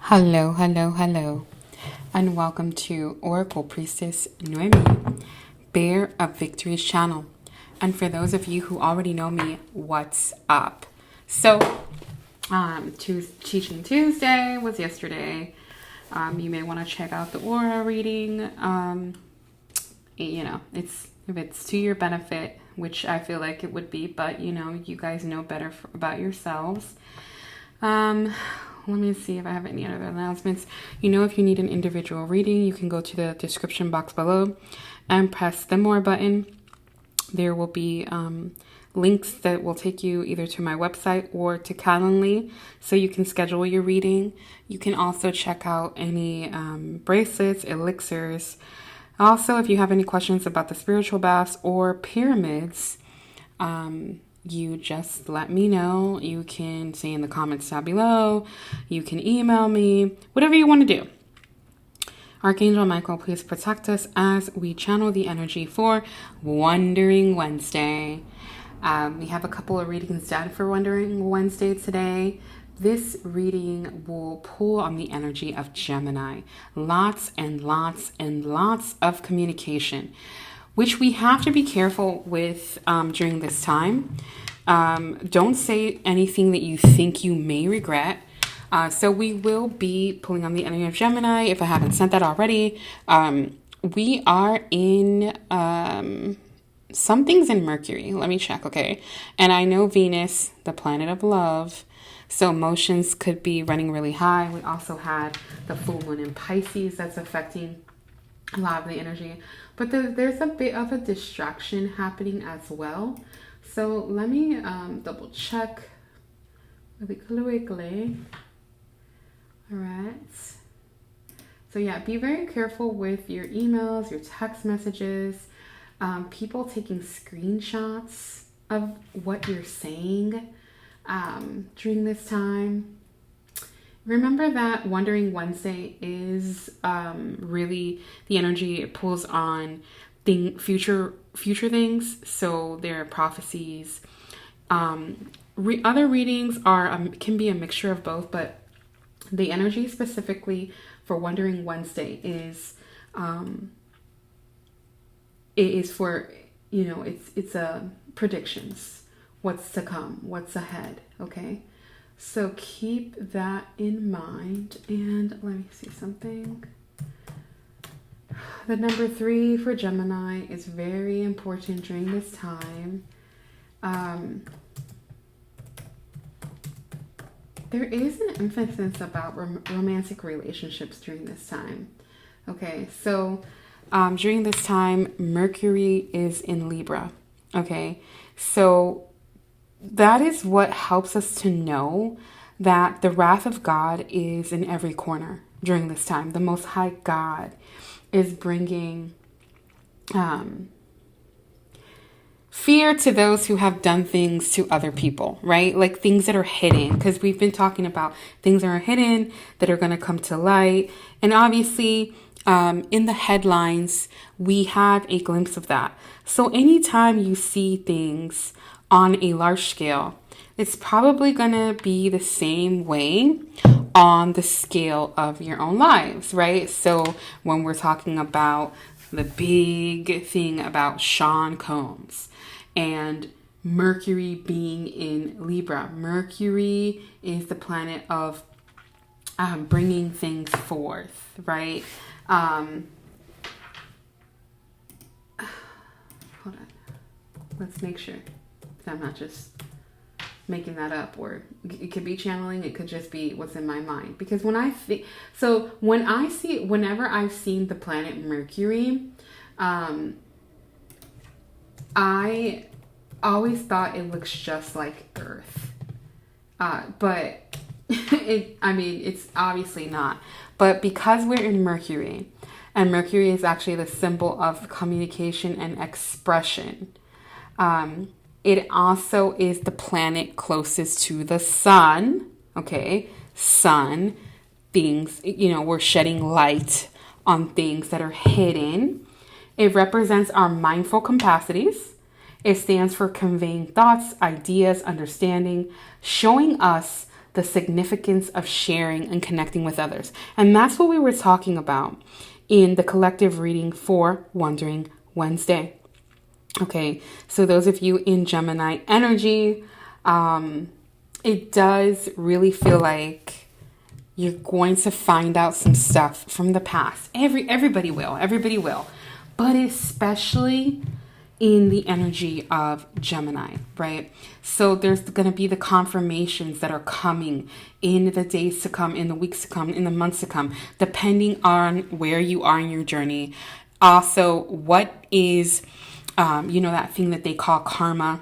Hello, hello, hello, and welcome to Oracle Priestess Noemi, Bear of Victory's channel. And for those of you who already know me, what's up? So, Teaching Tuesday was yesterday. You may want to check out the aura reading. If it's to your benefit, which I feel like it would be, but you guys know better about yourselves. Let me see if I have any other announcements. If you need an individual reading, you can go to the description box below and press the more button. There will be links that will take you either to my website or to Calendly, so you can schedule your reading. You can also check out any bracelets, elixirs. Also, if you have any questions about the spiritual baths or pyramids, you just let me know. You can say in the comments down below. You can email me, whatever you want to do. Archangel Michael, please protect us as we channel the energy for Wondering Wednesday. We have a couple of readings done for Wondering Wednesday today. This reading will pull on the energy of Gemini. Lots and lots and lots of communication, which we have to be careful with during this time. Don't say anything that you think you may regret. So we will be pulling on the energy of Gemini. If I haven't sent that already, we are in something's in Mercury. Let me check, okay? And I know Venus, the planet of love, so emotions could be running really high. We also had the full moon in Pisces that's affecting a lot of the energy, but there's a bit of a distraction happening as well. So let me double check really quickly. All right. So yeah, be very careful with your emails, your text messages, people taking screenshots of what you're saying during this time. Remember that Wondering Wednesday is really the energy it pulls on future things. So there are prophecies. Other readings can be a mixture of both, but the energy specifically for Wondering Wednesday is for it's predictions, what's to come, what's ahead. Okay. So keep that in mind. And let me see something. The number 3 for Gemini is very important during this time. There is an emphasis about romantic relationships during this time. Okay, so during this time, Mercury is in Libra. Okay, so that is what helps us to know that the wrath of God is in every corner during this time. The Most High God is bringing fear to those who have done things to other people, right? Like things that are hidden, because we've been talking about things that are hidden that are going to come to light. And obviously, in the headlines, we have a glimpse of that. So anytime you see things on a large scale, it's probably going to be the same way on the scale of your own lives, right? So when we're talking about the big thing about Sean Combs and Mercury being in Libra, Mercury is the planet of bringing things forth, right? Hold on. Let's make sure that I'm not just making that up, or it could be channeling, it could just be what's in my mind. Because whenever I've seen the planet Mercury, I always thought it looks just like Earth, but it's obviously not. But because we're in Mercury, and Mercury is actually the symbol of communication and expression, it also is the planet closest to the sun. Okay, sun, things, we're shedding light on things that are hidden. It represents our mindful capacities. It stands for conveying thoughts, ideas, understanding, showing us the significance of sharing and connecting with others. And that's what we were talking about in the collective reading for Wondering Wednesday. Okay, so those of you in Gemini energy, it does really feel like you're going to find out some stuff from the past. Everybody will, but especially in the energy of Gemini, right? So there's going to be the confirmations that are coming in the days to come, in the weeks to come, in the months to come, depending on where you are in your journey. Also, what is, that thing that they call karma,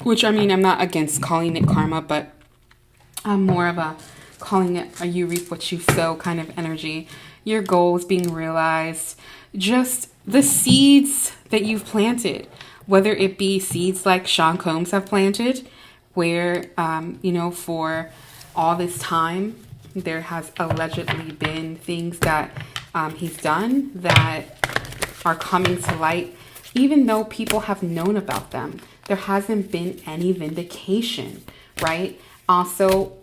which, I mean, I'm not against calling it karma, but I'm more of a calling it a you reap what you sow kind of energy. Your goals being realized, just the seeds that you've planted, whether it be seeds like Sean Combs have planted, where, for all this time, there has allegedly been things that he's done that are coming to light, even though people have known about them. There hasn't been any vindication, right? Also,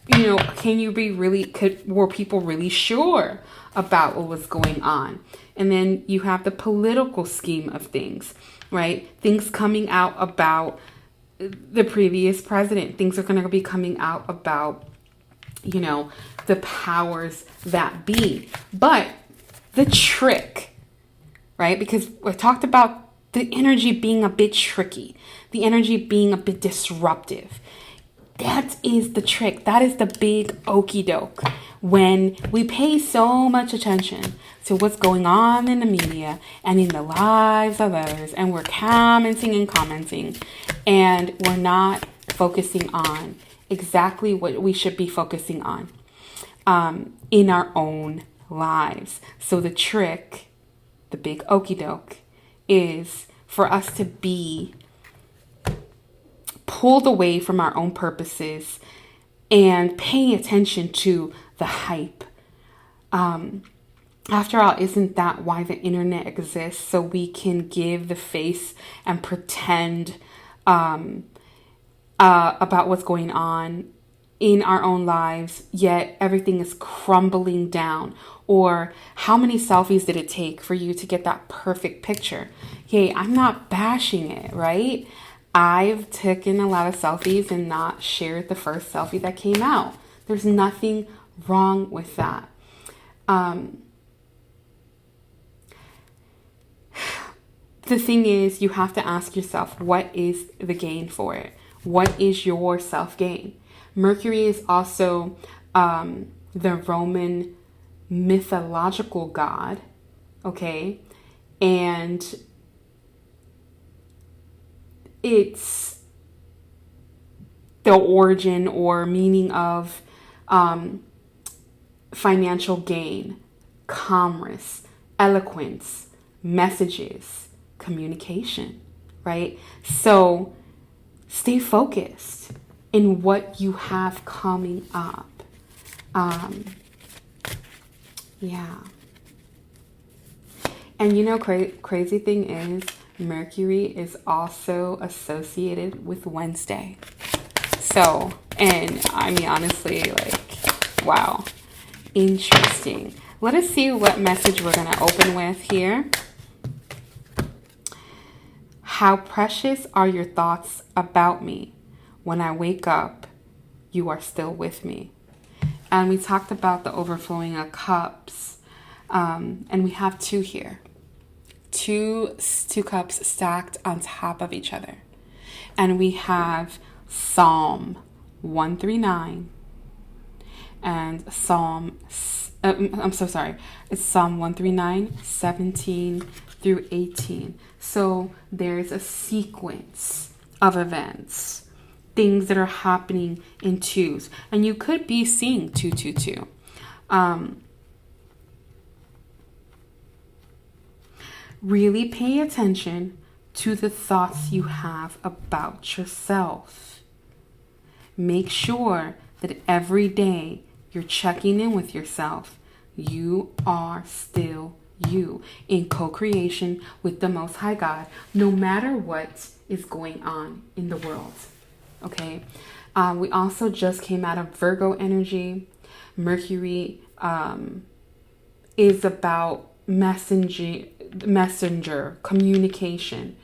were people really sure about what was going on? And then you have the political scheme of things, right? Things coming out about the previous president. Things are going to be coming out about, the powers that be. But the trick, right? Because we talked about the energy being a bit tricky, the energy being a bit disruptive. That is the trick. That is the big okie doke. When we pay so much attention to what's going on in the media and in the lives of others, and we're commenting, and we're not focusing on exactly what we should be focusing on in our own lives. So the trick, the big okie doke, is for us to be pulled away from our own purposes and pay attention to the hype. After all, isn't that why the internet exists? So we can give the face and pretend about what's going on in our own lives, yet everything is crumbling down. Or how many selfies did it take for you to get that perfect picture? Hey, I'm not bashing it, right? I've taken a lot of selfies and not shared the first selfie that came out. There's nothing wrong with that. The thing is, you have to ask yourself, what is the gain for it? What is your self-gain? Mercury is also the Roman mythological god, okay? And it's the origin or meaning of financial gain, commerce, eloquence, messages, communication, right? So stay focused in what you have coming up. Yeah. And crazy thing is, Mercury is also associated with Wednesday. So, and I mean, honestly, wow, interesting. Let us see what message we're going to open with here. How precious are your thoughts about me? When I wake up, you are still with me. And we talked about the overflowing of cups. And we have two here. Two cups stacked on top of each other. And we have Psalm 139 and It's Psalm 139, 17 through 18. So there's a sequence of events, things that are happening in twos. And you could be seeing 222. Really pay attention to the thoughts you have about yourself. Make sure that every day you're checking in with yourself. You are still you in co-creation with the Most High God, no matter what is going on in the world. Okay? We also just came out of Virgo energy. Mercury is about messenger communication.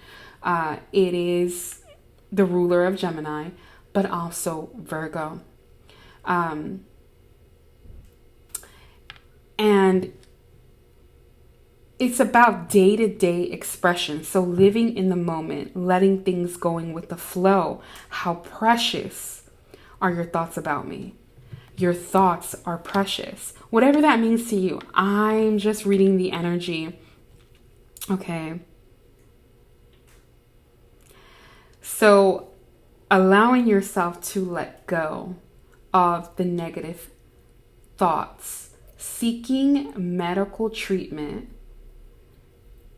It is the ruler of Gemini, but also Virgo. And it's about day-to-day expression. So living in the moment, letting things going with the flow. How precious are your thoughts about me? Your thoughts are precious. Whatever that means to you. I'm just reading the energy. Okay. So allowing yourself to let go of the negative thoughts. Seeking medical treatment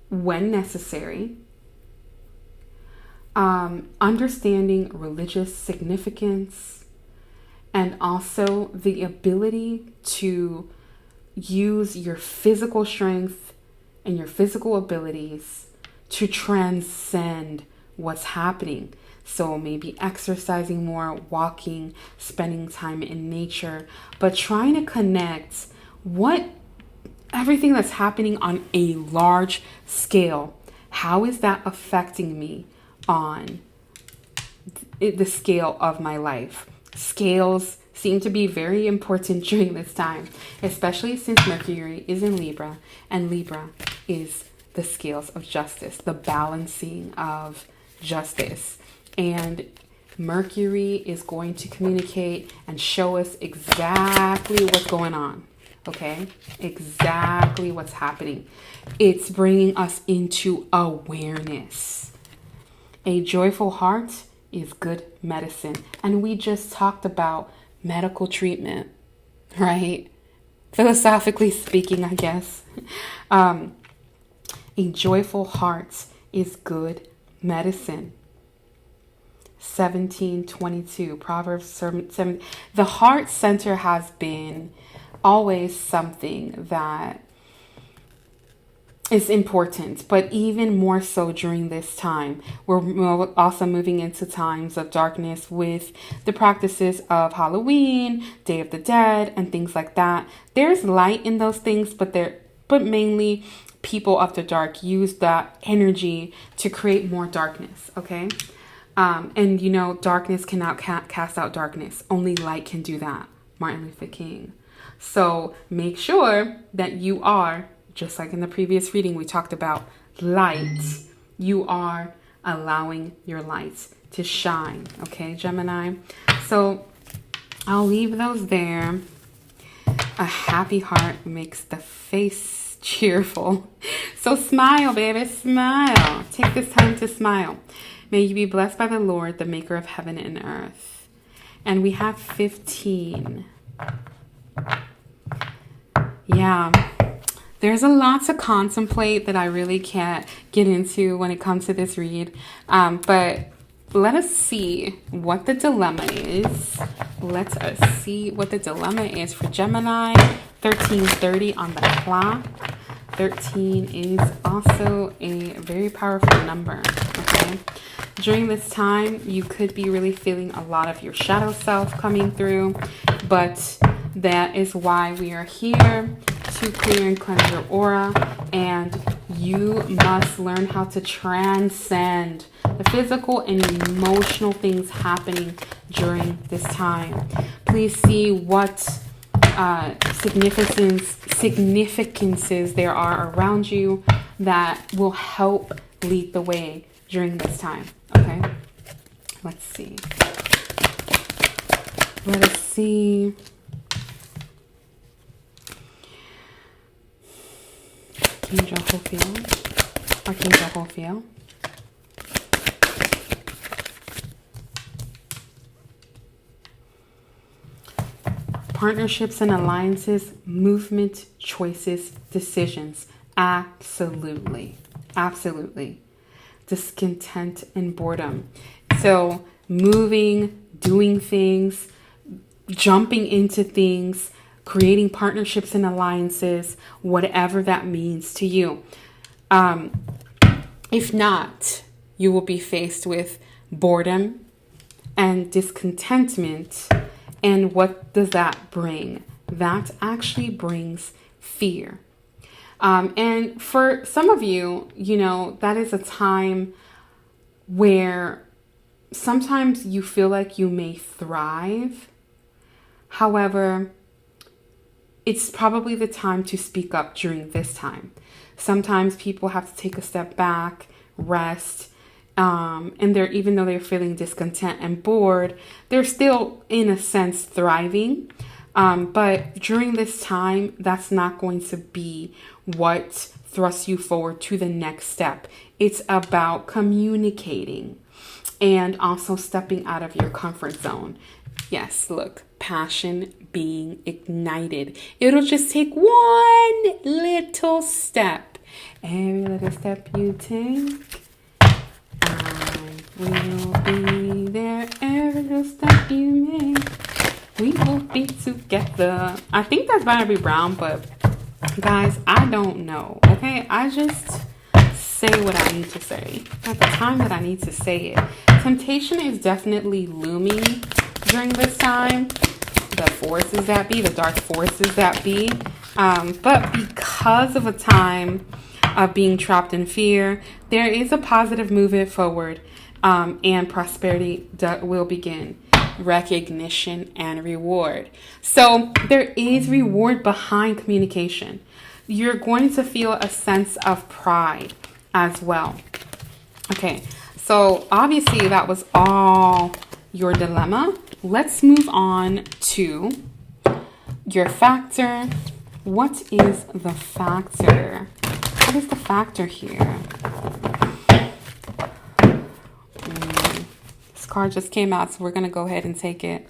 when necessary, understanding religious significance, and also the ability to use your physical strength and your physical abilities to transcend what's happening. So maybe exercising more, walking, spending time in nature, but trying to connect everything that's happening on a large scale. How is that affecting me on the scale of my life? Scales seem to be very important during this time, especially since Mercury is in Libra, and Libra is the scales of justice, the balancing of justice. And Mercury is going to communicate and show us exactly what's going on. Okay, exactly what's happening. It's bringing us into awareness. A joyful heart is good medicine. And we just talked about medical treatment, right? Philosophically speaking, I guess. A joyful heart is good medicine. 17:22, Proverbs 7. The heart center has been always something that is important, but even more so during this time. We're also moving into times of darkness with the practices of Halloween, Day of the Dead, and things like that. There's light in those things, but mainly people of the dark use that energy to create more darkness, okay? And you know, darkness cannot cast out darkness. Only light can do that. Martin Luther King. So make sure that you are, just like in the previous reading we talked about light, you are allowing your light to shine. Okay, Gemini? So I'll leave those there. A happy heart makes the face cheerful. So smile, baby, smile. Take this time to smile. May you be blessed by the Lord, the maker of heaven and earth. And we have 15. Yeah, there's a lot to contemplate that I really can't get into when it comes to this read. But let us see what the dilemma is. Let us see what the dilemma is for Gemini. 13:30 on the clock. 13 is also a very powerful number, okay? During this time, you could be really feeling a lot of your shadow self coming through, but that is why we are here, to clear and cleanse your aura, and you must learn how to transcend the physical and emotional things happening during this time. Please see what significances there are around you that will help lead the way during this time. Okay, let's see. Let us see. Archangel Hophiel. Archangel Hophiel. Partnerships and alliances, movement, choices, decisions. Absolutely. Absolutely. Discontent and boredom. So moving, doing things, jumping into things, creating partnerships and alliances, whatever that means to you. If not, you will be faced with boredom and discontentment. And what does that bring? That actually brings fear. And for some of you, that is a time where sometimes you feel like you may thrive. However, it's probably the time to speak up during this time. Sometimes people have to take a step back, rest, and even though they're feeling discontent and bored, they're still, in a sense, thriving. But during this time, that's not going to be what thrusts you forward to the next step. It's about communicating and also stepping out of your comfort zone. Yes, look, passion being ignited. It'll just take one little step. Every little step you take, I will be there. Every little step you make, we will be together. I think that's Bobby Brown, but guys, I don't know. Okay, I just say what I need to say at the time that I need to say it. Temptation is definitely looming during this time. The forces that be, the dark forces that be. But because of a time of being trapped in fear, there is a positive movement forward, and prosperity will begin. Recognition and reward. So there is reward behind communication. You're going to feel a sense of pride as well. Okay, so obviously that was all your dilemma. Let's move on to your factor. What is the factor? What is the factor here? This card just came out, so we're going to go ahead and take it.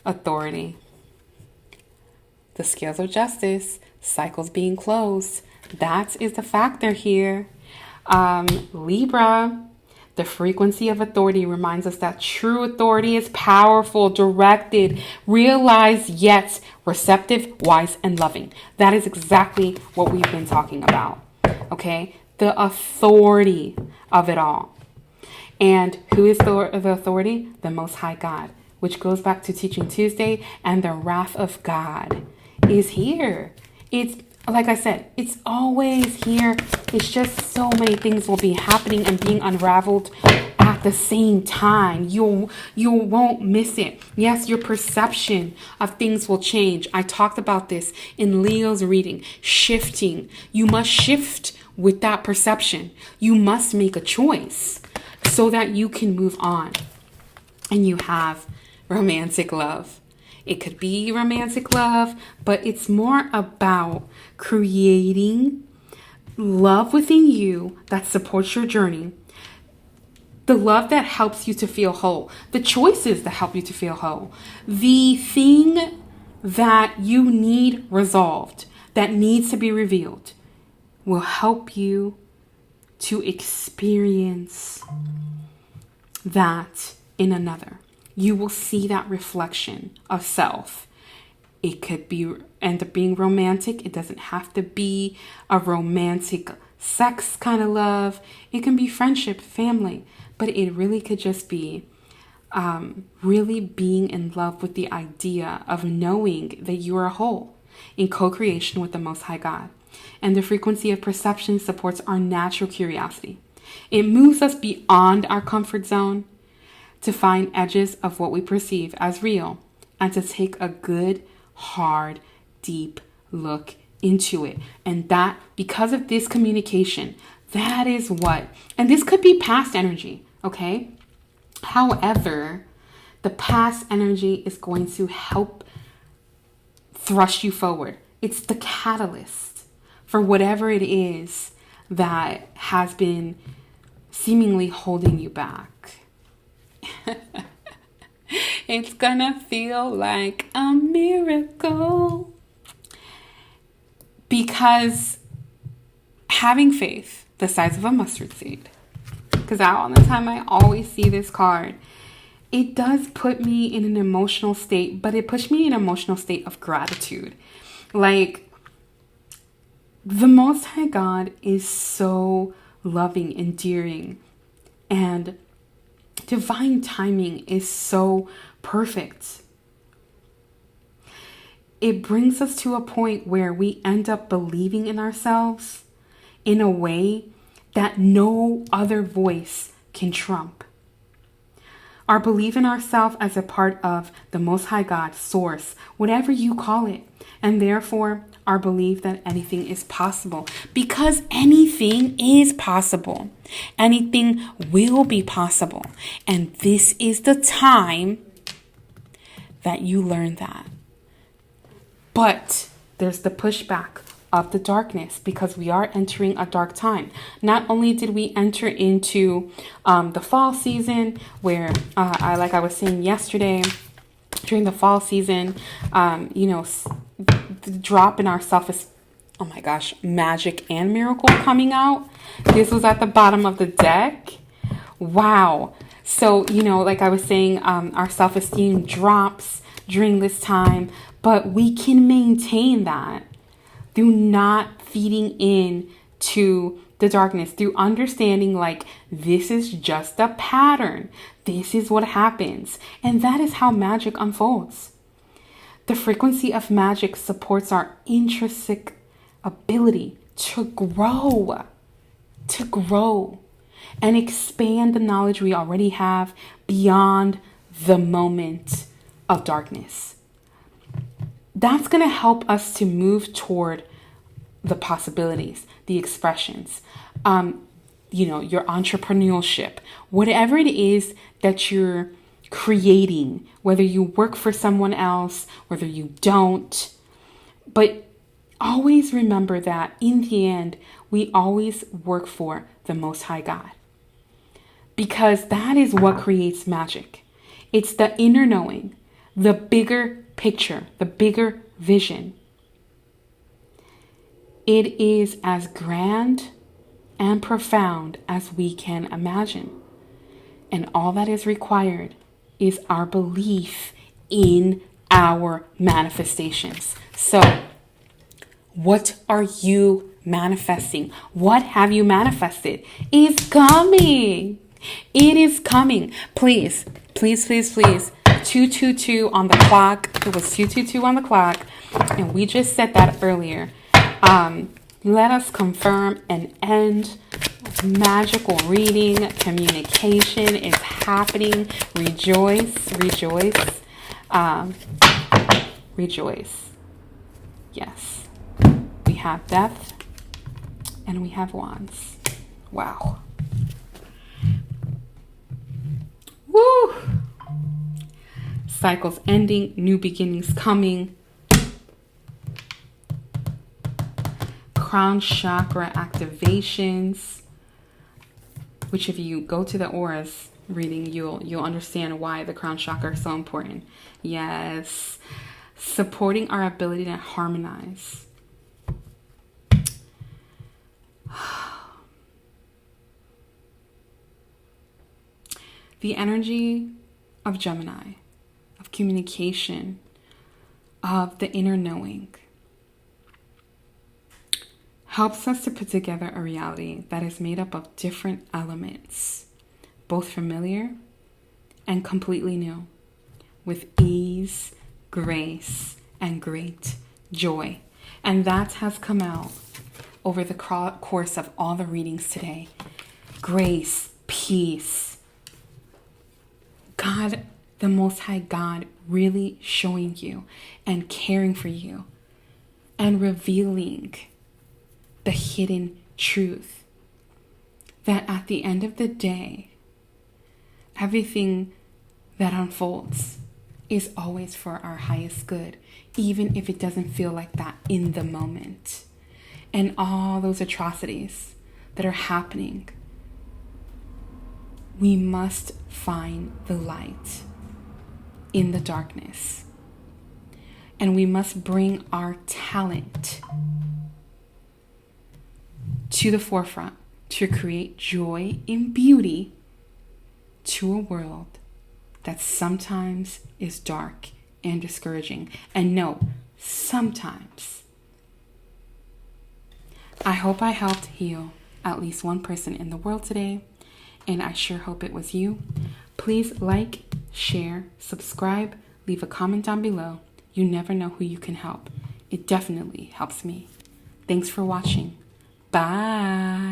Authority. The scales of justice. Cycles being closed. That is the factor here. Libra. The frequency of authority reminds us that true authority is powerful, directed, realized, yet receptive, wise, and loving. That is exactly what we've been talking about. Okay? The authority of it all. And who is the authority? The Most High God, which goes back to Teaching Tuesday, and the wrath of God is here. It's, like I said, it's always here. It's just so many things will be happening and being unraveled at the same time. You won't miss it. Yes, your perception of things will change. I talked about this in Leo's reading. Shifting. You must shift with that perception. You must make a choice so that you can move on. And you have romantic love. It could be romantic love, but it's more about creating love within you that supports your journey. The love that helps you to feel whole. The choices that help you to feel whole. The thing that you need resolved, that needs to be revealed, will help you to experience that in another. You will see that reflection of self. It could end up being romantic. It doesn't have to be a romantic sex kind of love. It can be friendship, family, but it really could just be really being in love with the idea of knowing that you are whole in co-creation with the Most High God. And the frequency of perception supports our natural curiosity. It moves us beyond our comfort zone to find edges of what we perceive as real and to take a good, hard, deep look into it. And that, because of this communication, that is what, and this could be past energy, okay? However, the past energy is going to help thrust you forward. It's the catalyst for whatever it is that has been seemingly holding you back. It's gonna feel like a miracle, because having faith the size of a mustard seed, because all the time I always see this card, it does put me in an emotional state, but it puts me in an emotional state of gratitude. Like, the Most High God is so loving, endearing, and Divine timing is so perfect. It brings us to a point where we end up believing in ourselves in a way that no other voice can trump. Our belief in ourselves as a part of the Most High God, source, whatever you call it, and therefore our belief that anything is possible, because anything is possible. Anything will be possible. And this is the time that you learn that. But there's the pushback of the darkness, because we are entering a dark time. Not only did we enter into the fall season, where like I was saying yesterday, during the fall season, the drop in our oh my gosh, magic and miracle coming out. This was at the bottom of the deck. Wow. So, like I was saying, our self-esteem drops during this time, but we can maintain that through not feeding in to the darkness, through understanding like this is just a pattern. This is what happens. And that is how magic unfolds. The frequency of magic supports our intrinsic ability to grow and expand the knowledge we already have beyond the moment of darkness. That's going to help us to move toward the possibilities, the expressions, your entrepreneurship, whatever it is that you're creating, whether you work for someone else, whether you don't. But always remember that in the end, we always work for the Most High God, because that is what creates magic. It's the inner knowing, the bigger picture, the bigger vision. It is as grand and profound as we can imagine. And all that is required is our belief in our manifestations. So, what are you manifesting? What have you manifested? It's coming. It is coming. Please, please, please, please. 222 on the clock. It was 222 on the clock. And we just said that earlier. Let us confirm an end. Magical reading, communication is happening. Rejoice, rejoice, rejoice. Yes. We have death and we have wands. Wow. Woo! Cycles ending, new beginnings coming. Crown chakra activations, which if you go to the auras reading, you'll understand why the crown chakra is so important. Yes. Supporting our ability to harmonize. The energy of Gemini, of communication, of the inner knowing, helps us to put together a reality that is made up of different elements, both familiar and completely new, with ease, grace, and great joy. And that has come out over the course of all the readings today. Grace, peace. God, the Most High God, really showing you and caring for you and revealing the hidden truth that at the end of the day, everything that unfolds is always for our highest good, even if it doesn't feel like that in the moment. And all those atrocities that are happening, we must find the light in the darkness. And we must bring our talent to the forefront to create joy and beauty to a world that sometimes is dark and discouraging. And no, sometimes. I hope I helped heal at least one person in the world today. and I sure hope it was you. Please like, share, subscribe, leave a comment down below. You never know who you can help. It definitely helps me. Thanks for watching. Bye.